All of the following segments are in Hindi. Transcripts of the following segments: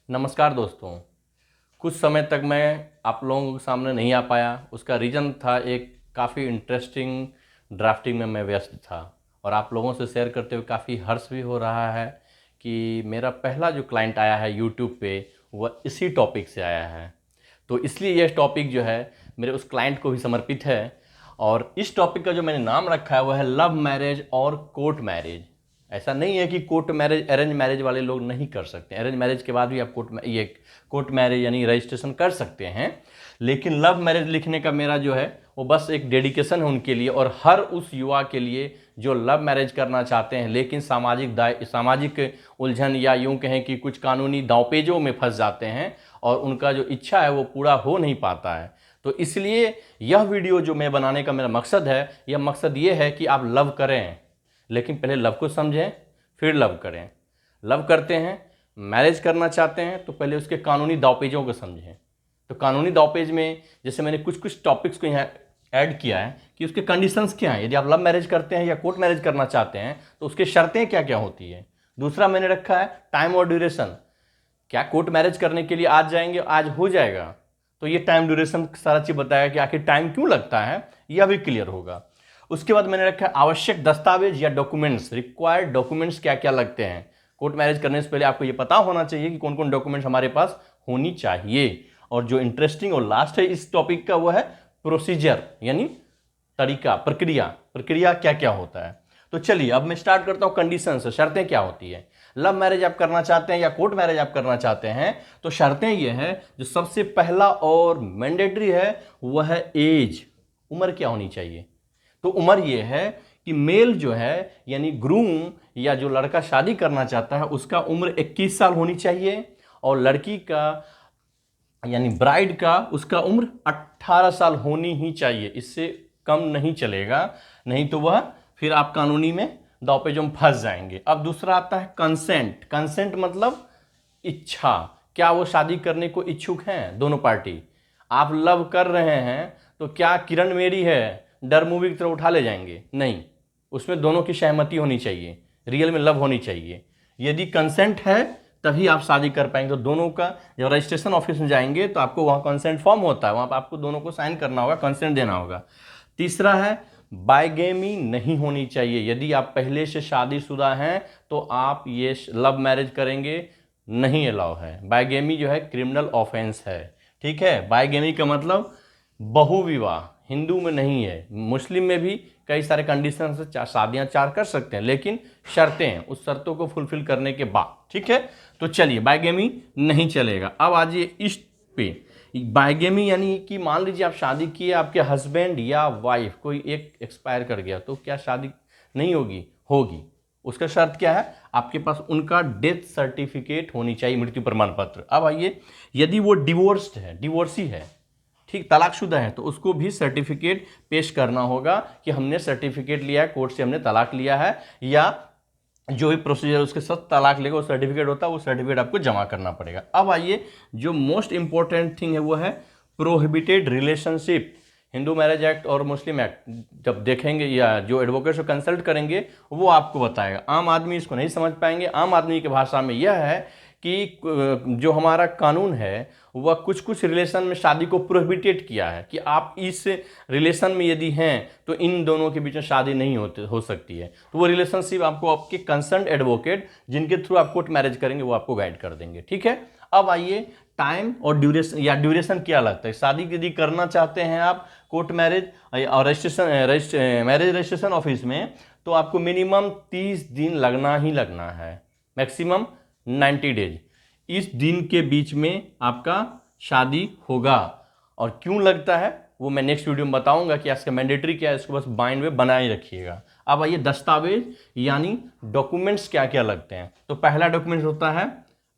नमस्कार दोस्तों। कुछ समय तक मैं आप लोगों के सामने नहीं आ पाया। उसका रीज़न था एक काफ़ी इंटरेस्टिंग ड्राफ्टिंग में मैं व्यस्त था और आप लोगों से शेयर करते हुए काफ़ी हर्ष भी हो रहा है कि मेरा पहला जो क्लाइंट आया है यूट्यूब पे वह इसी टॉपिक से आया है। तो इसलिए यह टॉपिक जो है मेरे उस क्लाइंट को भी समर्पित है और इस टॉपिक का जो मैंने नाम रखा है वह है लव मैरिज और कोर्ट मैरिज। ऐसा नहीं है कि कोर्ट मैरिज अरेंज मैरिज वाले लोग नहीं कर सकते, अरेंज मैरिज के बाद भी आप कोर्ट मैरिज यानी रजिस्ट्रेशन कर सकते हैं, लेकिन लव मैरिज लिखने का मेरा जो है वो बस एक डेडिकेशन है उनके लिए और हर उस युवा के लिए जो लव मैरिज करना चाहते हैं लेकिन सामाजिक उलझन या यूं कहें कि कुछ कानूनी दांवपेचों में फंस जाते हैं और उनका जो इच्छा है वो पूरा हो नहीं पाता है। तो इसलिए यह वीडियो जो मैं बनाने का मेरा मकसद है, यह मकसद ये है कि आप लव करें, लेकिन पहले लव को समझें फिर लव करें। लव करते हैं, मैरिज करना चाहते हैं तो पहले उसके कानूनी दावपेचों को समझें। तो कानूनी दावपेच में जैसे मैंने कुछ कुछ टॉपिक्स को यहाँ ऐड किया है कि उसके कंडीशंस क्या हैं। यदि आप लव मैरिज करते हैं या कोर्ट मैरिज करना चाहते हैं तो उसके शर्तें क्या क्या होती है। दूसरा मैंने रखा है टाइम और ड्यूरेशन। क्या कोर्ट मैरिज करने के लिए आज जाएंगे आज हो जाएगा, तो ये टाइम ड्यूरेशन सारा चीज़ बताया कि आखिर टाइम क्यों लगता है, यह भी क्लियर होगा। उसके बाद मैंने रखा है आवश्यक दस्तावेज या डॉक्यूमेंट्स, रिक्वायर्ड डॉक्यूमेंट्स क्या क्या लगते हैं। कोर्ट मैरिज करने से पहले आपको ये पता होना चाहिए कि कौन कौन डॉक्यूमेंट्स हमारे पास होनी चाहिए। और जो इंटरेस्टिंग और लास्ट है इस टॉपिक का वो है प्रोसीजर यानी तरीका, प्रक्रिया प्रक्रिया क्या क्या होता है। तो चलिए अब मैं स्टार्ट करता हूं कंडीशन से, शर्तें क्या होती है। लव मैरिज आप करना चाहते हैं या कोर्ट मैरिज आप करना चाहते हैं तो शर्तें ये हैं, जो सबसे पहला और मैंडेटरी है वह है एज, उम्र क्या होनी चाहिए। तो उम्र ये है कि मेल जो है यानी ग्रूम या जो लड़का शादी करना चाहता है उसका उम्र 21 साल होनी चाहिए और लड़की का यानी ब्राइड का उसका उम्र 18 साल होनी ही चाहिए, इससे कम नहीं चलेगा, नहीं तो वह फिर आप कानूनी में दांवपेच में फंस जाएंगे। अब दूसरा आता है कंसेंट। कंसेंट मतलब इच्छा, क्या वो शादी करने को इच्छुक हैं दोनों पार्टी। आप लव कर रहे हैं तो क्या किरण मेरी है डर मूवी की तरह उठा ले जाएंगे, नहीं, उसमें दोनों की सहमति होनी चाहिए, रियल में लव होनी चाहिए। यदि कंसेंट है तभी आप शादी कर पाएंगे। तो दोनों का जब रजिस्ट्रेशन ऑफिस में जाएंगे तो आपको वहाँ कंसेंट फॉर्म होता है, वहाँ पर आपको दोनों को साइन करना होगा, कंसेंट देना होगा। तीसरा है बायगेमी नहीं होनी चाहिए। यदि आप पहले से शादीशुदा हैं तो आप ये लव मैरिज करेंगे नहीं अलाउ है। बायगेमी जो है क्रिमिनल ऑफेंस है, ठीक है। बायगेमी का मतलब बहुविवाह, हिंदू में नहीं है, मुस्लिम में भी कई सारे कंडीशन से शादियां चार कर सकते हैं, लेकिन शर्तें हैं, उस शर्तों को फुलफिल करने के बाद, ठीक है। तो चलिए बायगेमी नहीं चलेगा। अब आ जाइए इस पे, बायगेमी यानी कि मान लीजिए आप शादी किए, आपके हस्बैंड या वाइफ कोई एक एक्सपायर कर गया तो क्या शादी नहीं होगी, होगी। उसका शर्त क्या है, आपके पास उनका डेथ सर्टिफिकेट होनी चाहिए, मृत्यु प्रमाण पत्र। अब आइए, यदि वो डिवोर्स्ड है, डिवोर्सी है, ठीक, तलाकशुदा है, तो उसको भी सर्टिफिकेट पेश करना होगा कि हमने सर्टिफिकेट लिया है, कोर्ट से हमने तलाक लिया है, या जो भी प्रोसीजर उसके साथ तलाक लेगा वो सर्टिफिकेट होता है, वो सर्टिफिकेट आपको जमा करना पड़ेगा। अब आइए, जो मोस्ट इंपॉर्टेंट थिंग है वो है prohibited relationship. Hindu marriage act और मुस्लिम एक्ट जब देखेंगे या जो एडवोकेट से कंसल्ट करेंगे वो आपको बताएगा, आम आदमी इसको नहीं समझ पाएंगे। आम आदमी की भाषा में यह है कि जो हमारा कानून है वह कुछ कुछ रिलेशन में शादी को प्रोहिबिटेड किया है कि आप इस रिलेशन में यदि हैं तो इन दोनों के बीच में शादी नहीं हो सकती है। तो वो रिलेशनशिप आपको आपके कंसर्न एडवोकेट जिनके थ्रू आप कोर्ट मैरिज करेंगे वो आपको गाइड कर देंगे, ठीक है। अब आइए, टाइम और ड्यूरेशन, या ड्यूरेशन क्या लगता है। शादी यदि करना चाहते हैं आप कोर्ट मैरिज और मैरिज रजिस्ट्रेशन ऑफिस में तो आपको मिनिमम 30 दिन लगना ही लगना है, मैक्सिमम 90 डेज। इस दिन के बीच में आपका शादी होगा। और क्यों लगता है वो मैं नेक्स्ट वीडियो में बताऊंगा कि इसका मैंडेटरी क्या है, इसको बस माइंड में बनाए रखिएगा। अब आइए, दस्तावेज यानी डॉक्यूमेंट्स क्या क्या लगते हैं। तो पहला डॉक्यूमेंट होता है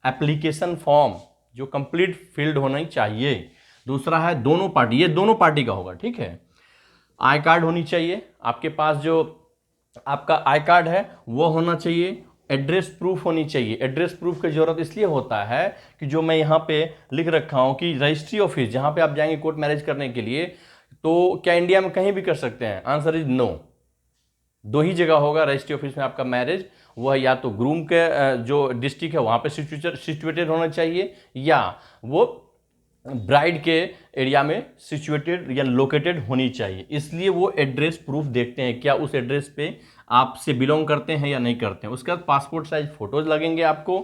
एप्लीकेशन फॉर्म, जो कंप्लीट फील्ड होना ही चाहिए। दूसरा है दोनों पार्टी, ये दोनों पार्टी का होगा, ठीक है। आई कार्ड होनी चाहिए आपके पास, जो आपका आई कार्ड है वो होना चाहिए। एड्रेस प्रूफ होनी चाहिए। एड्रेस प्रूफ की जरूरत इसलिए होता है कि जो मैं यहाँ पे लिख रखा हूँ कि रजिस्ट्री ऑफिस जहाँ पे आप जाएंगे कोर्ट मैरिज करने के लिए, तो क्या इंडिया में कहीं भी कर सकते हैं, आंसर इज नो। दो ही जगह होगा रजिस्ट्री ऑफिस में आपका मैरिज, वह या तो ग्रूम के जो डिस्ट्रिक्ट है वहाँ पे सिचुएटेड होना चाहिए, या वो ब्राइड के एरिया में सिचुएटेड या लोकेटेड होनी चाहिए। इसलिए वो एड्रेस प्रूफ देखते हैं, क्या उस एड्रेस पे आपसे बिलोंग करते हैं या नहीं करते हैं। उसके बाद पासपोर्ट साइज फ़ोटोज़ लगेंगे आपको।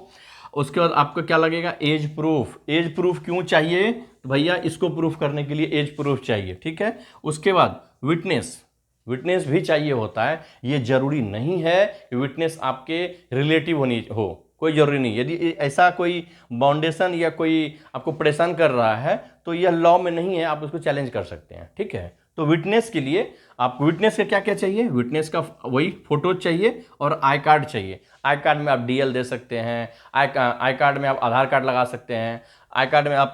उसके बाद आपको क्या लगेगा, एज प्रूफ। एज प्रूफ क्यों चाहिए, तो भैया इसको प्रूफ करने के लिए एज प्रूफ चाहिए, ठीक है। उसके बाद विटनेस भी चाहिए होता है। ये जरूरी नहीं है कि विटनेस आपके रिलेटिव होनी हो, कोई जरूरी नहीं। यदि ऐसा कोई बाउंडेशन या कोई आपको परेशान कर रहा है तो यह लॉ में नहीं है, आप उसको चैलेंज कर सकते हैं, ठीक है। तो विटनेस के लिए आपको विटनेस का क्या क्या चाहिए, विटनेस का वही फोटो चाहिए और आई कार्ड चाहिए। आई कार्ड में आप डीएल दे सकते हैं, आई कार्ड में आप आधार कार्ड लगा सकते हैं, आई कार्ड में आप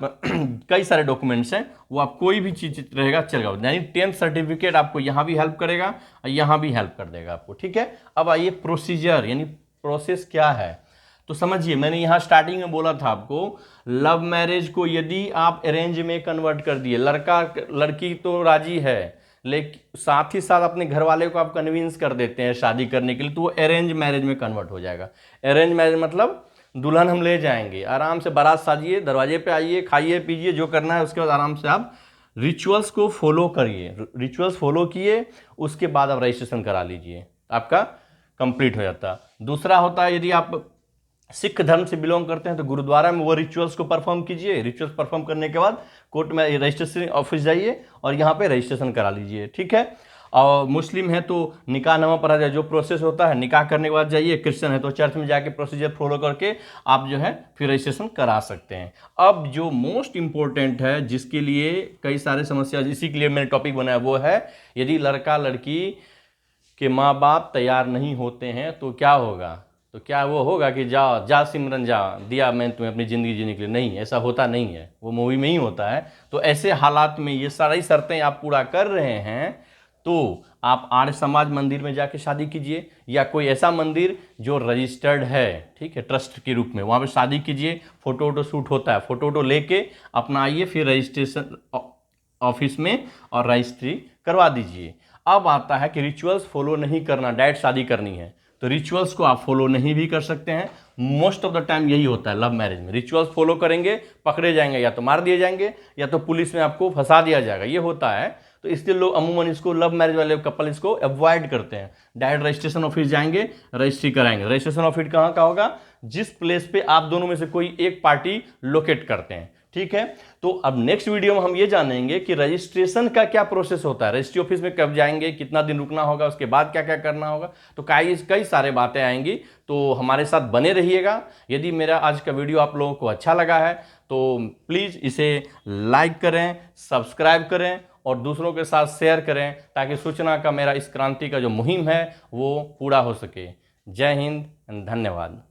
कई सारे डॉक्यूमेंट्स हैं, वो आप कोई भी चीज़ रहेगा चलेगा। यानी 10th सर्टिफिकेट आपको यहाँ भी हेल्प करेगा और यहाँ भी हेल्प कर देगा आपको, ठीक है। अब आइए प्रोसीजर यानी प्रोसेस क्या है, तो समझिए। मैंने यहाँ स्टार्टिंग में बोला था आपको, लव मैरिज को यदि आप अरेंज में कन्वर्ट कर दिए, लड़का लड़की तो राजी है लेकिन साथ ही साथ अपने घर वाले को आप कन्विंस कर देते हैं शादी करने के लिए, तो वो अरेंज मैरिज में कन्वर्ट हो जाएगा। अरेंज मैरिज मतलब दुल्हन हम ले जाएंगे, आराम से बारात साजिए, दरवाजे पे आइए, खाइए पीजिए, जो करना है उसके बाद आराम से आप रिचुअल्स को फॉलो करिए। रिचुअल्स फॉलो किए उसके बाद आप रजिस्ट्रेशन करा लीजिए, आपका कंप्लीट हो जाता। दूसरा होता है, यदि आप सिख धर्म से बिलोंग करते हैं तो गुरुद्वारा में वो रिचुअल्स को परफॉर्म कीजिए। रिचुअल्स परफॉर्म करने के बाद कोर्ट में रजिस्ट्रेशन ऑफिस जाइए और यहाँ पे रजिस्ट्रेशन करा लीजिए, ठीक है। और मुस्लिम है तो निकाह नामा पढ़ा जाए, जो प्रोसेस होता है निकाह करने के बाद जाइए। क्रिश्चियन है तो चर्च में जाके प्रोसीजर फॉलो करके आप जो है फिर रजिस्ट्रेशन करा सकते हैं। अब जो मोस्ट इंपॉर्टेंट है, जिसके लिए कई सारे समस्या, इसी के लिए मैंने टॉपिक बनाया, वो है यदि लड़का लड़की के माँ बाप तैयार नहीं होते हैं तो क्या होगा। तो क्या वो होगा कि जा सिमरन जा, दिया मैं तुम्हें अपनी ज़िंदगी जीने के लिए, नहीं, ऐसा होता नहीं है, वो मूवी में ही होता है। तो ऐसे हालात में ये सारी शर्तें आप पूरा कर रहे हैं तो आप आर्य समाज मंदिर में जाके शादी कीजिए, या कोई ऐसा मंदिर जो रजिस्टर्ड है, ठीक है, ट्रस्ट के रूप में, वहाँ पे शादी कीजिए। फोटो वोटो शूट होता है, फोटो वोटो लेके अपना आइए फिर रजिस्ट्रेशन ऑफिस में और रजिस्ट्री करवा दीजिए। अब आता है कि रिचुअल्स फॉलो नहीं करना, डायरेक्ट शादी करनी है तो रिचुअल्स को आप फॉलो नहीं भी कर सकते हैं। मोस्ट ऑफ द टाइम यही होता है लव मैरिज में, रिचुअल्स फॉलो करेंगे पकड़े जाएंगे, या तो मार दिए जाएंगे या तो पुलिस में आपको फंसा दिया जाएगा, ये होता है। तो इसलिए लोग अमूमन इसको, लव मैरिज वाले कपल इसको अवॉइड करते हैं। डायरेक्ट रजिस्ट्रेशन ऑफिस जाएंगे, रजिस्ट्री कराएंगे। रजिस्ट्रेशन ऑफिस कहाँ का होगा, जिस प्लेस पे आप दोनों में से कोई एक पार्टी लोकेट करते हैं, ठीक है। तो अब नेक्स्ट वीडियो में हम ये जानेंगे कि रजिस्ट्रेशन का क्या प्रोसेस होता है, रजिस्ट्री ऑफिस में कब जाएंगे, कितना दिन रुकना होगा, उसके बाद क्या क्या करना होगा। तो कई सारे बातें आएंगी, तो हमारे साथ बने रहिएगा। यदि मेरा आज का वीडियो आप लोगों को अच्छा लगा है तो प्लीज़ इसे लाइक करें, सब्सक्राइब करें और दूसरों के साथ शेयर करें, ताकि सूचना का मेरा इस क्रांति का जो मुहिम है वो पूरा हो सके। जय हिंद, धन्यवाद।